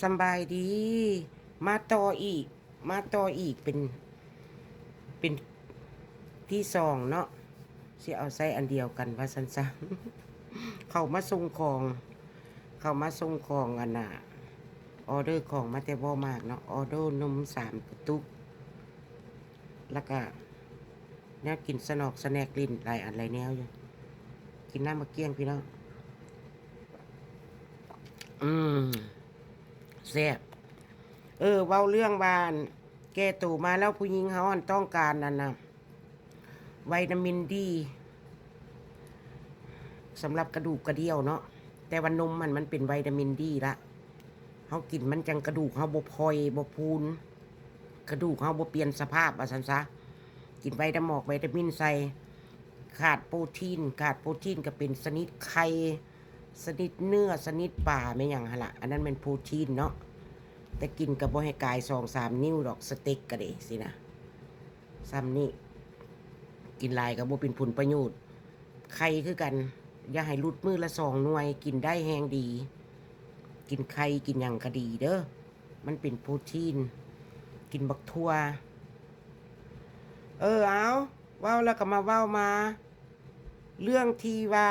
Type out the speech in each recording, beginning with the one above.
สำบายดี มาต่ออีก เป็นที่สองเนาะสิเอาใส่อันเดียวกันว่าสันซะ เขามาส่งของอันน่ะออเดอร์ของมาแต่บ่มากเนาะออเดอร์นม3 กระตุกแล้วก็แนวกินสนอกสแน็คลิ้นหลายอันหลายแนวอยู่กินน้ำมะเกี้ยงพี่น้องอืมแซ่บเว้าเรื่องบ้านแกตู่มาแล้วผู้หญิงเขาอันต้องการนั่นนะวิตามินดีสำหรับกระดูกกระเดี่ยวเนาะแต่ว่านมมันเป็นวิตามินดีละเขากินมันจังกระดูกเขาบ่พลอยบ่พูนกระดูกเขาบ่เปลี่ยนสภาพว่าซั่นซะกินวิตามินใส่ขาดโปรตีนก็เป็นชนิดไข่ชนิดเนื้อชนิดปลาไม่หยังหั่นล่ะอันนั้นเป็นโปรตีนเนาะแต่กินกับบ่ให้กาย2-3 นิ้วดอกสเต็กก็ได้สินะซ้ำนี่กินหลายกับบ่เป็นผลประโยชน์ไข่คือกันอย่าให้หลุดมือละ2 หน่วยกินได้แฮงดีกินไข่กินหยังก็ดีเด้อมันเป็นโปรตีนกินบักทั่วเอาเว้าแล้วก็มาเว้ามาเรื่องที่ว่า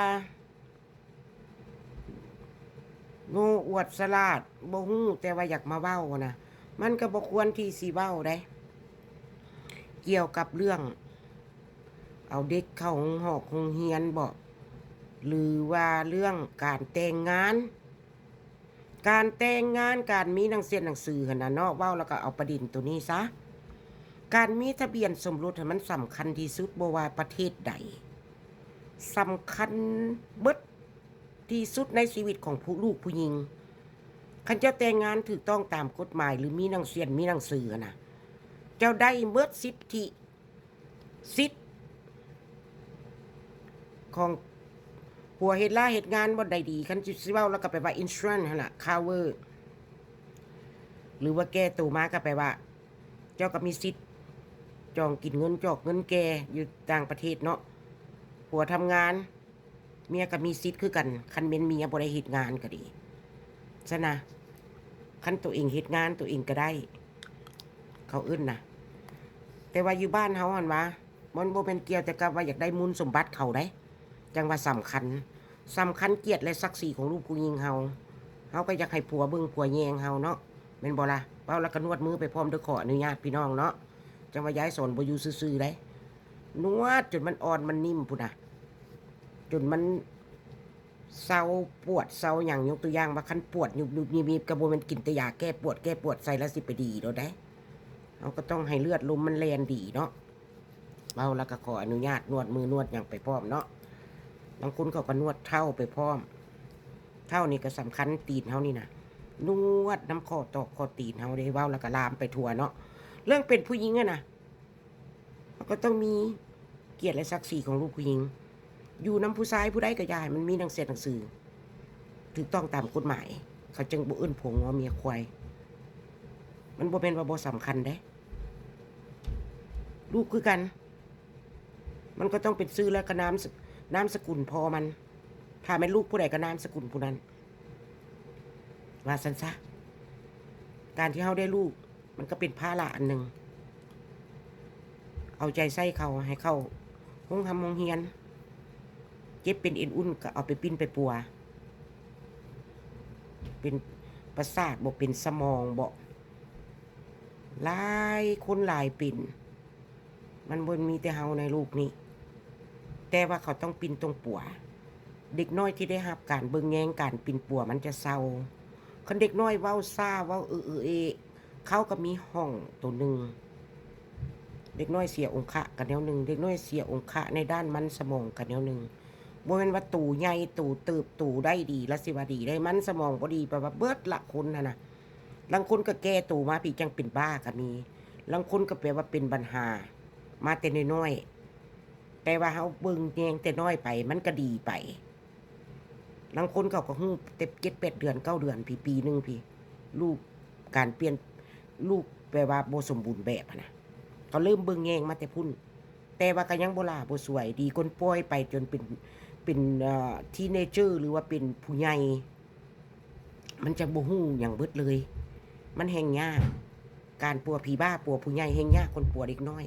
โง่อวดสลาดบ่ฮู้แต่ว่าอยากมาเว้านะมันก็บ่ควรที่สิเว้าได้เกี่ยวกับเรื่องเอาเด็กเข้าโรงเรียนบ่หรือว่าเรื่องการแต่งงานการมีหนังสือหั่นน่ะเนาะเว้าแล้วก็เอาประเด็นตัวนี้ซะการมีทะเบียนสมรสมันสำคัญที่สุดบ่ว่าประเทศใดสำคัญเบิดที่สุดในชีวิตของลูกผู้หญิงคันเจ้าแต่งงานถูกต้องตามกฎหมายหรือมีหนังสือนะเจ้าได้เบิดสิทธิ์ของผัวเฮ็ดลาเหตุงานบ่ได้ดีคันสิเว้าแล้วก็ไปว่า insurance หั่นล่ะ cover หรือว่าแก้ตัวมาก็ไปว่าเจ้าก็มีสิทธิ์จองกินเงินจอกเงินแกอยู่ต่างประเทศเนาะผัวทำงานเมียก็มีสิทธิ์คือกันคันเป็นเมียบ่ได้เฮ็ดงานก็ดีซะนะคันตัวเองเฮ็ดงานตัวเองก็ได้เขาเอิ้นนะแต่ว่าอยู่บ้านเฮาหั่นว่ามันบ่แม่นเกี่ยวแต่กับว่าอยากได้มูลสมบัติเขาได้จังว่าสำคัญเกียรติและศักดิ์ศรีของลูกผู้หญิงเฮาก็อยากให้ผัวเบิ่งผัวแยงเฮาเนาะแม่นบ่ล่ะเว้าแล้วก็นวดมือไปพร้อมด้วยขออนุญาตพี่น้องเนาะจังว่าย้ายสอนบ่อยู่ซื่อๆได้นวดจนมันอ่อนมันนิ่มพุ่นน่ะจนมันเศร้าปวดเศร้าอย่างยกตัวอย่างว่าคันปวดยุบๆมีกระบวนการกินแต่ยาแก้ปวดใส่แล้วสิไปดีแล้วได้เราก็ต้องให้เลือดลมมันแล่นดีเนาะเว้าแล้วก็ขออนุญาตนวดมือนวดอย่างไปพร้อมเนาะบางคนเขาก็นวดเท้าไปพร้อมเท้านี่ก็สำคัญตีนเฮานี่นะนวดน้ำข้อตอกข้อตีนเฮาได้เว้าแล้วก็ลามไปทั่วเนาะเรื่องเป็นผู้หญิงอะนะก็ต้องมีเกียรติและศักดิ์ศรีของลูกผู้หญิงอยู่น้ำผู้ชายผู้ใดก็ยายมันมีหนังสือถูกต้องตามกฎหมายเขาจึงบ่เอิ้นผัวงัวเมียควายมันบ่เป็นว่าบ่สำคัญเด้ลูกคือกันมันก็ต้องเป็นชื่อและก็นามสกุลพอมันถ้าเป็นลูกผู้ใดก็นามสกุลผู้นั้นว่าซั่นซะการที่เฮาได้ลูกมันก็เป็นภาระอันหนึ่งเอาใจใส่เขาให้เขาโรงเรียนเจ็บเป็นเอ็นอุ่นก็เอาไปปิ้นไปปัวเป็นประสาทบ่เป็นสมองบ่หลายคนหลายเป็นมันบ่มีแต่เฮาในลูกนี้แต่ว่าเขาต้องปิ้นตรงปัวเด็กน้อยที่ได้รับการเบิ่งแยงการปิ้นปัวมันจะเศร้าคันเด็กน้อยเว้าซ่าเว้าเขาก็มีห้องตัวหนึ่งเด็กน้อยเสียองค์ะกันแนวหนึ่งเด็กน้อยเสียองค์ะในด้านมันสมองกันแนวหนึ่งบ่แม่นว่าตู่ใหญ่ตู่เติบตู่ได้ดีแล้วสิว่าดีได้มันสมองบ่ดีแปลว่าเบิดละคนน่ะนะบางคนก็แก่ตู่มาพี่จังเป็นบ้าก็มีบางคนก็แปลว่าเป็นปัญหามาแต่น้อยๆแต่ว่าเฮาเบิ่งแยงแต่น้อยไปมันก็ดีไปบางคนเขาก็ฮู้แต่7-8 เดือน9 เดือนพี่ปีนึงพี่ลูกการเปลี่ยนลูกแปลว่าบ่สมบูรณ์แบบนะเขาเริ่มเบิ่งแยงมาแต่พุ่นแต่ว่าก็ยังบ่ล่าบ่สวยดีคนป่วยไปจนเป็นทีเนเจอร์หรือว่าเป็นผู้ใหญ่ มันจะบ่ฮู้หยังเบิดเลย มันแฮงยากการปัวผีบ้าปัวผู้ใหญ่แฮงยากคนปัวเด็กน้อย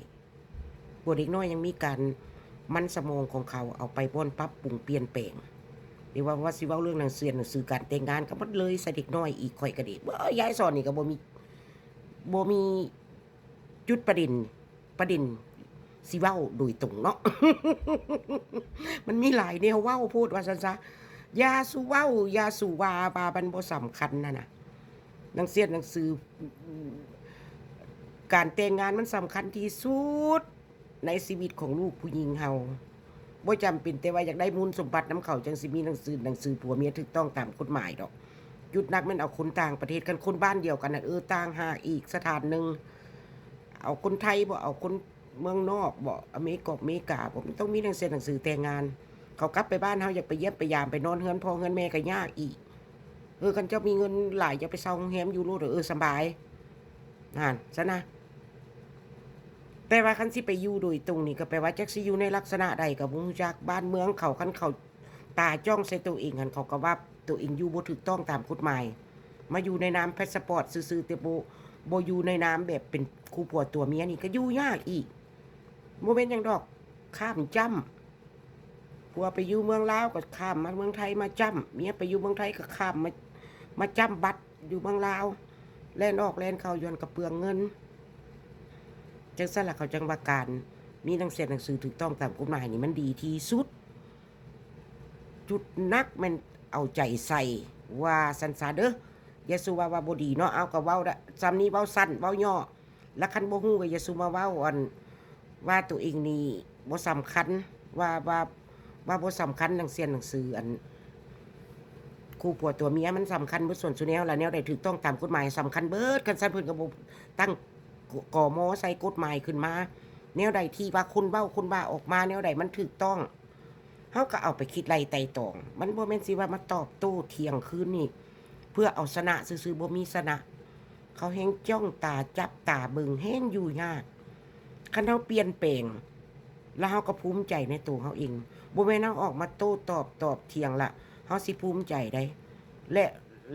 ปัวเด็กน้อยยังมีการมันสมองของเขาเอาไปบ่นปรับปรุงเปลี่ยนแปลงหรือว่าสิเว้าเรื่องหนังสือการแต่งงานก็บ่เลยใส่เด็กน้อยอีกข่อยก็ดียายสอนนี่ก็บ่มีจุดประเด็นสิเว้าโดยตรงเนาะ มันมีหลายแนวเว้าพูดว่าซั่นซะยาสุเว้ายาสุวาบามันบ่สำคัญน่ะหนังสือการแต่งงานมันสำคัญที่สุดในชีวิตของลูกผู้หญิงเฮาบ่จำเป็นแต่ว่าอยากได้มูลสมบัติน้ำเขาจังสิมีหนังสือผัวเมียถูกต้องตามกฎหมายดอกจุดนักมันเอาคนต่างประเทศกันคนบ้านเดียวกันน่ะต่างหากอีกสถานหนึ่งเอาคนไทยบ่เอาคนเมืองนอกบ่อเมริกาบ่มันต้องมีหนังสือแต่งงานเขากลับไปบ้านเฮาอยากไปเยี่ยมไปยามไปนอนเฮือนพ่อเฮือนแม่ก็ยากอีกกันเจ้ามีเงินหลายอย่าไปเช่าโรงแรมอยู่โลดสบายนั่นซะนะแต่ว่าคันสิไปอยู่โดยตรงนี่ก็แปลว่าจักสิอยู่ในลักษณะใดก็บ่รู้จักบ้านเมืองเขาคันเขาตาจ้องใส่ตัวเองหันเขาก็ว่าตัวเองอยู่บ่ถูกต้องตามกฎหมายมาอยู่ในนามพาสปอร์ตซื่อๆแต่บ่อยู่ในนามแบบเป็นคู่ผัวตัวเมียนี่ก็อยู่ยากอีกบ่แม่นหยังดอกข้ามจ้ำผัวไปอยู่เมืองลาวก็ข้ามมาเมืองไทยมาจ้ำเมียไปอยู่เมืองไทยก็ข้ามมาจ้ำบัตรอยู่เมืองลาวแล่นออกแล่นเข้าย้อนกระเปืองเงินจังซั่นล่ะเขาจังว่าการมีหนังสือถูกต้องตามกฎหมายนี่มันดีที่สุดจุดนักมันเอาใจใส่ว่าสันซาเด้ออย่าสู้ว่าบ่ดีเนาะเอาก็เว้าได้ซ้ำนี้เว้าสั้นเว้าย่อแล้วคันบ่ฮู้ก็อย่าสู้มาเว้าว่าตัวเองนี่บ่สำคัญว่าบ่สำคัญหนังสือคู่ผัวตัวเมียมันสำคัญเบิดส่วนซุแนวล่ะแนวใดถูกต้องตามกฎหมายสำคัญเบิดคันซั่นเพิ่นก็บ่ตั้งกมใส่กฎหมายขึ้นมาแนวใดที่ว่าคุณเว้าคุณว่าออกมาแนวใดมันถูกต้องเฮาก็เอาไปคิดไล่ไต่ตองมันบ่แม่นสิว่ามาตอบโต้เถียงคืนนี่เพื่อเอาชนะซื่อๆบ่มีชนะเขาแฮงจ้องตาจับตาเบิ่งแฮงอยู่ยากคันเฮาเปลี่ยนแปลงแล้วเฮาก็ภูมิใจในตัวเฮาเองบ่แม่นเฮาออกมาโต้ตอบเถียงละเฮาสิภูมิใจได้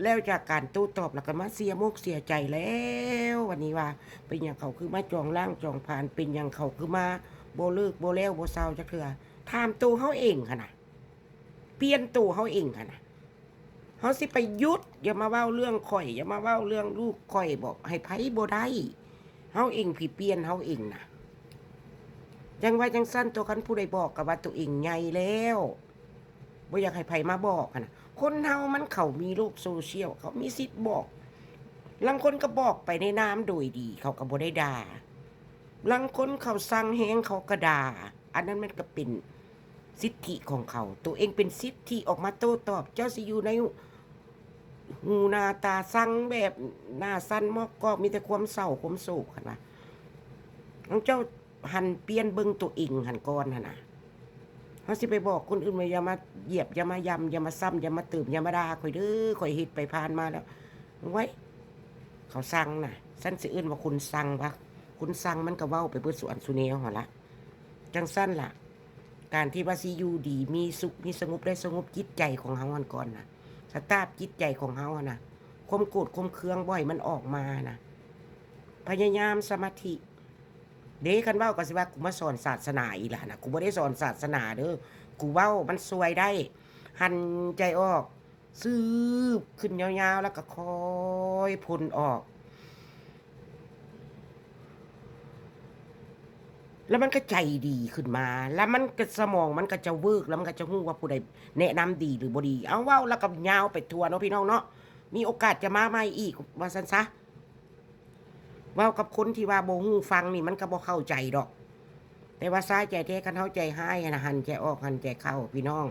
แล้วจากการโต้ตอบแล้วก็มาเสียมุกเสียใจแล้ววันนี้ว่าเป็นหยังเขาคือมาจองล่างจองผ่านเป็นหยังเขาคือมาบ่เลิกบ่แล้วบ่เศร้าจักเทื่อถามตัวเฮาเองหั่นน่ะเปลี่ยนตัวเฮาเองหั่นน่ะเฮาสิไปหยุดอย่ามาเว้าเรื่องข่อยอย่ามาเว้าเรื่องลูกข่อยบอกให้ไผบ่ได้เฮาเองผิเปลี่ยนเฮาเองน่ะจังว่าจังซั่นตัวคันผู้ใดบอกก็ว่าตัวเองใหญ่แล้วบ่อยากให้ไผมาบอกหั่นน่ะคนเฮามันเขามีโลกโซเชียลเขามีสิทธิ์บอกลางคนก็บอกไปในนามโดยดีเขาก็บ่ได้ด่าลางคนเขาสั่งแฮงเขาก็ด่าอันนั้นมันก็เป็นสิทธิของเขาตัวเองเป็นสิทธิออกมาโต้ตอบเจ้าสิอยู่ในหูหน้าตาสั่งแบบหน้าสั้นมอกก็มีแต่ความเศร้าความโศกหั่นว่าเจ้าหันเปลี่ยนเบิ่งตัวเองหันก่อนหั่นน่ะเฮาสิไปบอกคนอื่นว่าอย่ามาเหยียบอย่ามายำอย่ามาซ้ำอย่ามาเติมอย่ามาด่าข่อยเด้อข่อยเฮ็ดไปผ่านมาแล้วไว้เขาสั่งน่ะซั่นสิเอิ้นว่าคุณสั่งวะคุณสั่งมันก็เว้าไปเบิดสวนสุแนวหั่นล่ะจังซั่นล่ะการที่ว่าสิอยู่ดีมีสุขมีสงบได้สงบจิตใจของเฮาอันก่อนน่ะสตาร์ทจิตใจของเฮาอะน่ะความโกรธความเคืองบ่อยมันออกมาน่ะพยายามสมาธิเด้คันเว้าก็สิว่ากูมาสอนศาสนาอีหล่ะนะกูบ่ได้สอนศาสนาเด้อกูเว้ามันสวยได้หันใจออกซืบขึ้นยาวๆแล้วก็ค่อยพ่นออกแล้วมันก็ใจดีขึ้นมาแล้วมันก็สมองมันก็จะเวิร์กแล้วมันก็จะฮู้ว่าผู้ใดแนะนำดีหรือบ่ดีเอาเว้าแล้วก็ยาวไปทั่วเนาะพี่น้องเนาะมีโอกาสจะมาใหม่อีกว่าซั่นซะเว้ากับคนที่ว่าบ่ฮู้ฟังนี่มันก็บ่เข้าใจดอกแต่ว่าซ้ายใจแท้คันเฮาใจหายน่ะหันใจออกหันใจเข้าพี่น้อง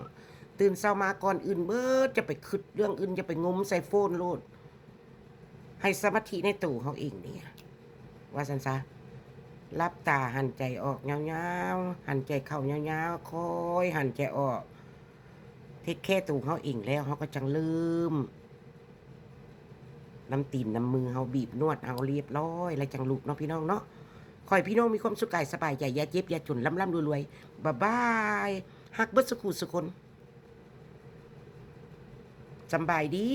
ตื่นเช้ามาก่อนอื่นเบิดจะไปคิดเรื่องอื่นจะไปงมใส่โฟนโลดให้สมาธิในตัวเฮาเองเนี่ยว่าซั่นซะรับตาหันใจออกยาวๆหันใจเข้ายาวๆค่อยหันใจออกเทคแค่ตัวเฮาเองแล้วเฮาก็จังลืมน้ำตีนน้ำมือเฮาบีบนวดเอาเรียบร้อยแล้วจังลุกเนาะพี่น้องเนาะขอให้พี่น้องมีความสุขกายสบายใจอย่าเจ็บอย่าจนร่ำรวยบ๊ายบายฮักเบิดสุขุสุคนสำบายดี